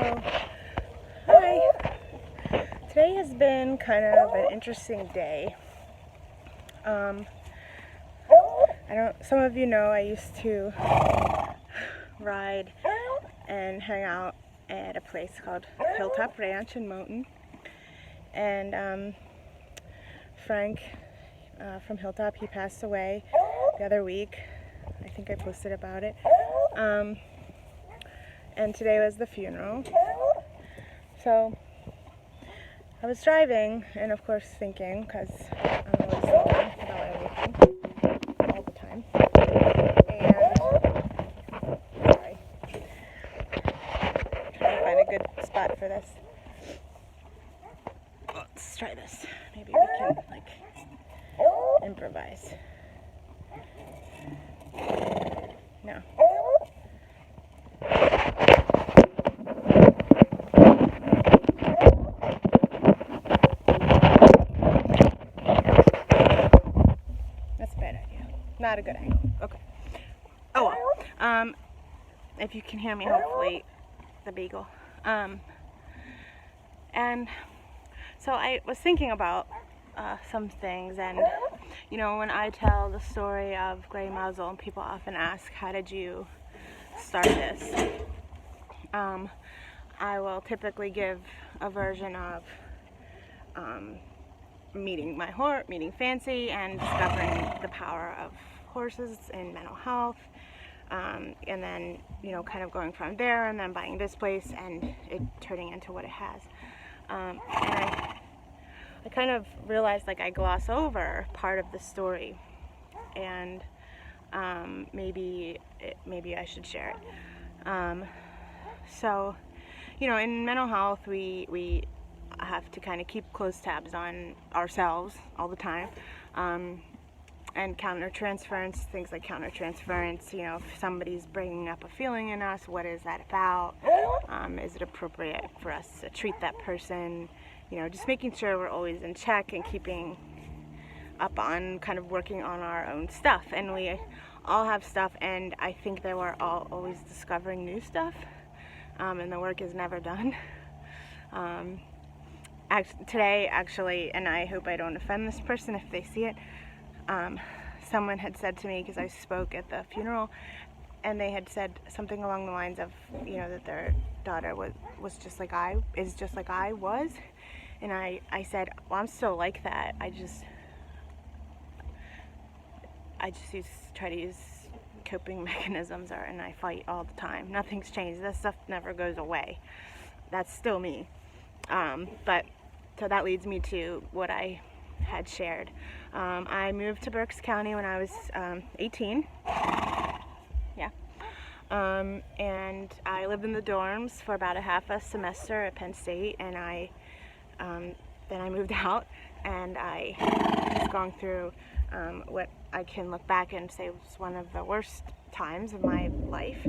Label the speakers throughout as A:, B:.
A: So, hi. Today has been kind of an interesting day. Some of you know I used to ride and hang out at a place called Hilltop Ranch in Mountain. And Frank from Hilltop, he passed away the other week. I think I posted about it. And today was the funeral. So I was driving and of course thinking, because I'm always thinking about everything all the time. And sorry, trying to find a good spot for this. Let's try this. Maybe we can improvise. No. That's a bad idea. Not a good idea. Okay. Oh well. If you can hear me, hopefully, the beagle. And so I was thinking about some things, and when I tell the story of Gray Muzzle, and people often ask, how did you start this? I will typically give a version of meeting Fancy and discovering the power of horses in mental health, and then kind of going from there, and then buying this place and it turning into what it has. And I kind of realized I gloss over part of the story, and maybe I should share it. So, in mental health, we have to kind of keep close tabs on ourselves all the time, and countertransference, things like countertransference. If somebody's bringing up a feeling in us, what is that about? Is it appropriate for us to treat that person? Just making sure we're always in check and keeping up on kind of working on our own stuff. And we all have stuff, and I think that we're all always discovering new stuff, and the work is never done. Today, actually, and I hope I don't offend this person if they see it, someone had said to me, because I spoke at the funeral, and they had said something along the lines of, that their daughter was just like I was, and I said, well, I'm still like that. I just try to use coping mechanisms, and I fight all the time. Nothing's changed. That stuff never goes away. That's still me. But so that leads me to what I had shared. I moved to Berks County when I was 18. Yeah. And I lived in the dorms for about a half a semester at Penn State, and then I moved out, and I was going through what I can look back and say was one of the worst times of my life.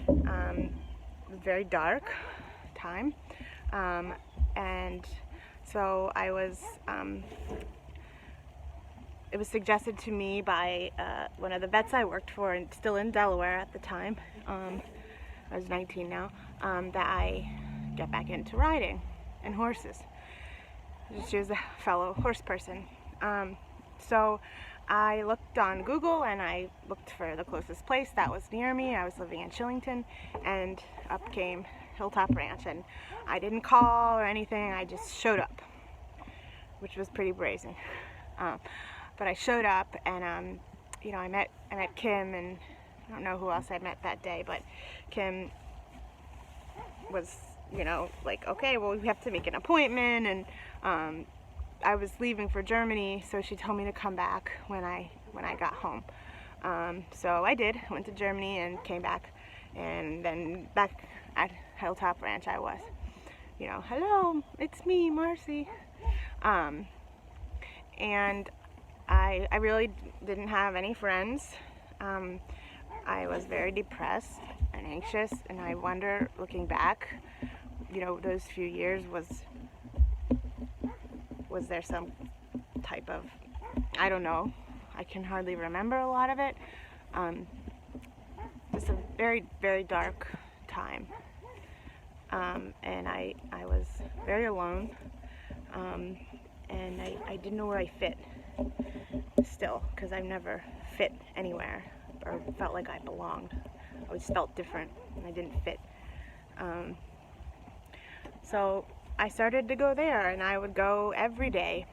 A: A very dark time. And so I was, it was suggested to me by one of the vets I worked for, and still in Delaware at the time, I was 19 now, that I get back into riding and horses. She was a fellow horse person. So I looked on Google, and I looked for the closest place that was near me. I was living in Shillington, and up came Hilltop Ranch, and I didn't call or anything. I just showed up, which was pretty brazen. But I showed up, and I met Kim, and I don't know who else I met that day, but Kim was okay, well, we have to make an appointment, and I was leaving for Germany, so she told me to come back when I got home. So I did. Went to Germany and came back, and then back at Hilltop Ranch I was. Hello, it's me, Marcy. And I really didn't have any friends. I was very depressed and anxious, and I wonder, looking back, those few years, was there some type of, I don't know, I can hardly remember a lot of it. Just a very, very dark time. and I was very alone, and I didn't know where I fit still, because I've never fit anywhere or felt like I belonged. I always felt different and I didn't fit. So I started to go there, and I would go every day.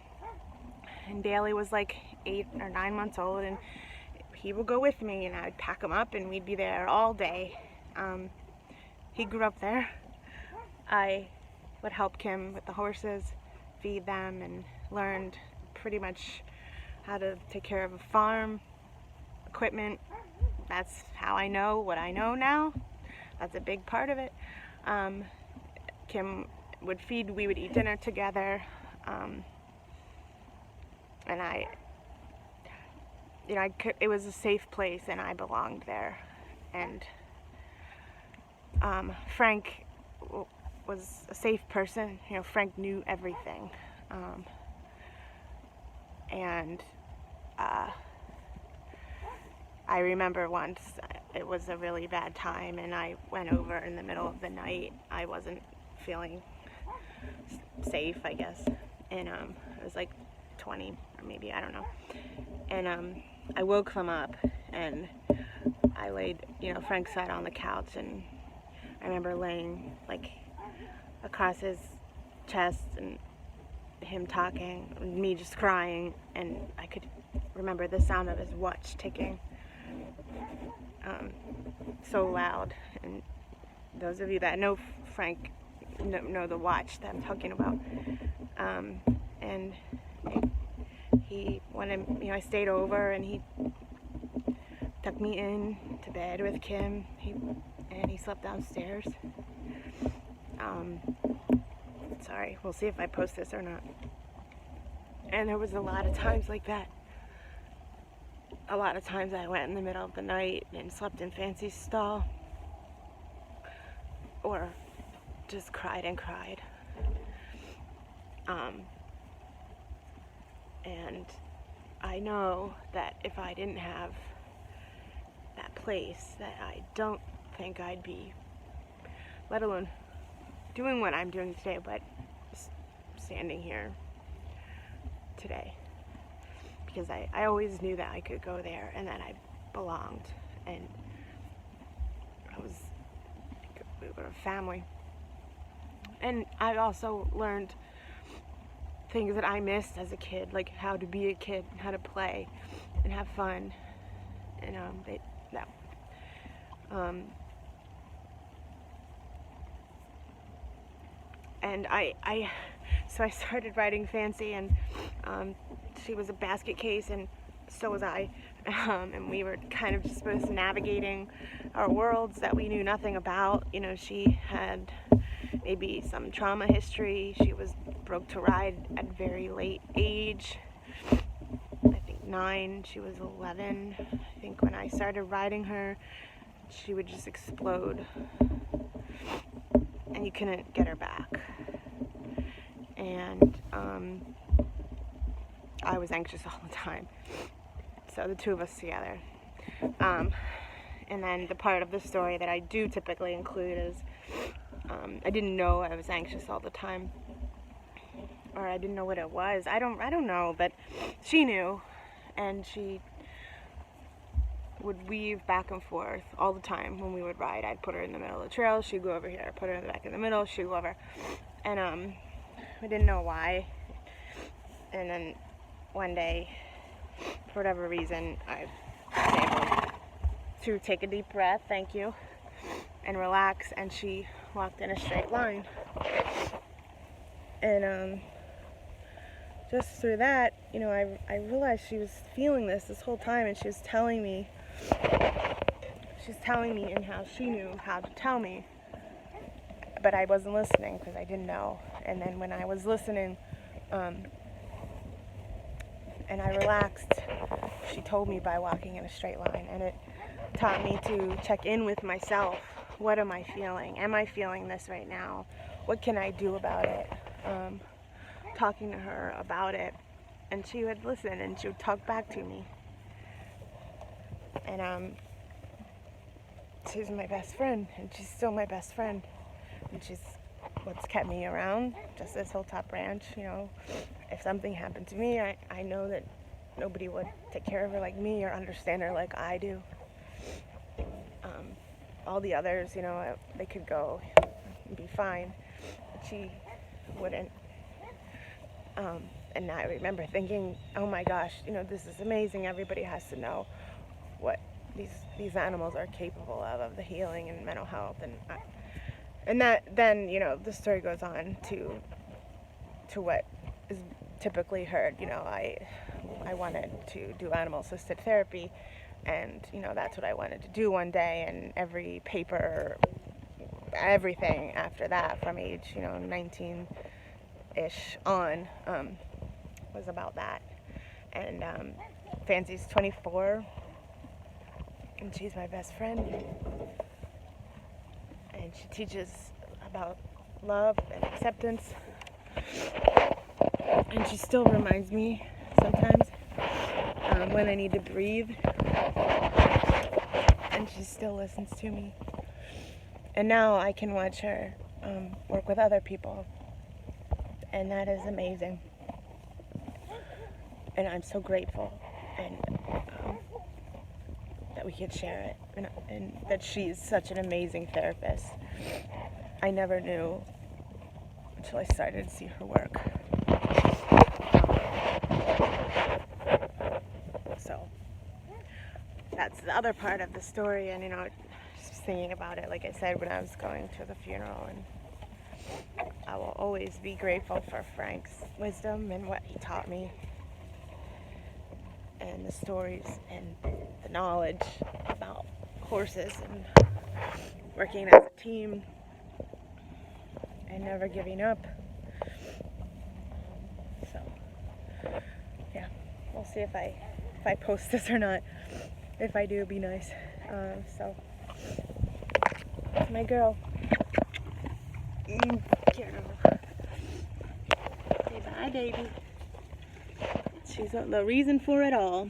A: And Bailey was like 8 or 9 months old, and he would go with me, and I would pack him up, and we'd be there all day. He grew up there. I would help Kim with the horses, feed them, and learned pretty much how to take care of a farm, equipment. That's how I know what I know now. That's a big part of it. Kim would feed, we would eat dinner together, and it was a safe place, and I belonged there. And Frank was a safe person. Frank knew everything, and I remember once it was a really bad time, and I went over in the middle of the night. I wasn't feeling safe, I guess, and it was like 20 or maybe, I don't know, and I woke them up, and I laid, Frank sat on the couch, and I remember laying like across his chest and him talking, and me just crying, and I could remember the sound of his watch ticking so loud. And those of you that know Frank know the watch that I'm talking about. And he wanted, I stayed over, and he tucked me in to bed with Kim, and he slept downstairs. Sorry, we'll see if I post this or not. And there was a lot of times like that. A lot of times I went in the middle of the night and slept in Fancy's stall, or just cried and cried. And I know that if I didn't have that place, that I don't think I'd be, let alone doing what I'm doing today, but standing here today. Because I always knew that I could go there, and that I belonged, and we were a family. And I also learned things that I missed as a kid, like how to be a kid, how to play and have fun. And and so I started writing Fancy, and she was a basket case, and so was I, and we were kind of just both navigating our worlds that we knew nothing about. She had maybe some trauma history. She was broke to ride at a very late age, I think 9. She was 11, I think, when I started riding her. She would just explode, and you couldn't get her back. And I was anxious all the time, so the two of us together. And then the part of the story that I do typically include is I didn't know I was anxious all the time, or I didn't know what it was. I don't know, but she knew, and she would weave back and forth all the time when we would ride. I'd put her in the middle of the trail, she'd go over here. I'd put her back in the middle, she'd go over. And I didn't know why. And then one day, for whatever reason, I was able to take a deep breath, thank you, and relax, and she walked in a straight line. And just through that, I realized she was feeling this whole time, and she was telling me and how she knew how to tell me, but I wasn't listening because I didn't know. And then when I was listening, and I relaxed, she told me by walking in a straight line, and it taught me to check in with myself. What am I feeling? Am I feeling this right now? What can I do about it? Talking to her about it, and she would listen, and she would talk back to me. And she was my best friend, and she's still my best friend. and she's what's kept me around, just this Hilltop Ranch. You know, if something happened to me, I know that nobody would take care of her like me or understand her like I do. All the others, you know, they could go and be fine, but she wouldn't. And I remember thinking, oh my gosh, you know, this is amazing. Everybody has to know what these animals are capable of the healing and mental health, and that then, you know, the story goes on to what is typically heard. You know, I wanted to do animal assisted therapy, and you know, that's what I wanted to do one day, and every paper, everything after that from age, you know, 19-ish on, was about that. And Fancy's 24, and she's my best friend, and she teaches about love and acceptance, and she still reminds me sometimes when I need to breathe, and she still listens to me. And now I can watch her work with other people, and that is amazing. And I'm so grateful, and that we could share it, and that she's such an amazing therapist. I never knew until I started to see her work. So that's the other part of the story, and you know, just thinking about it, like I said, when I was going to the funeral, and I will always be grateful for Frank's wisdom and what he taught me, and the stories and the knowledge about horses and working as a team and never giving up. So yeah, we'll see if I post this or not. If I do, be nice. So my girl, say bye, baby. She's the reason for it all.